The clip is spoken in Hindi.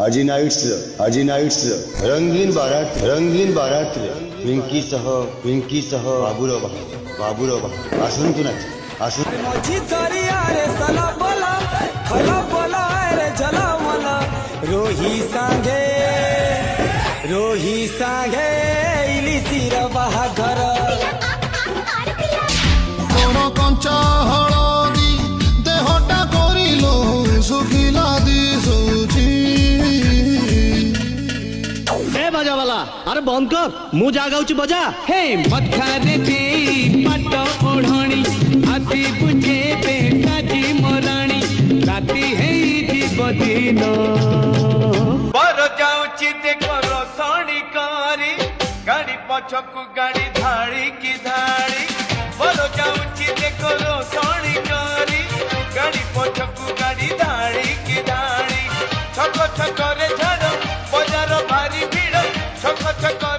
आजी नाइट्स रंगीन बारात पिंकी सह बाबूर आसन्तु नाच आसु रोही सांगे इलिसिर बाहाघर कंचा हलदी देहटा करिलो सुखिला दिसुची ए बजा वाला अरे बंद कर मु जा गाउची बजा हे मथारे दे पाट ओढ़णी आती बुझे पे काजी मोराणी राती है जीवन बर जाउची देखो रसणी कारी गाड़ी पछकु गाड़ी धाड़ी की धाड़ी बर जाउची देखो रसणी कारी गाड़ी पछकु गाड़ी धाड़ी की धाड़ी छक छक रे झाड़ बजार भारी भीड़ छक छक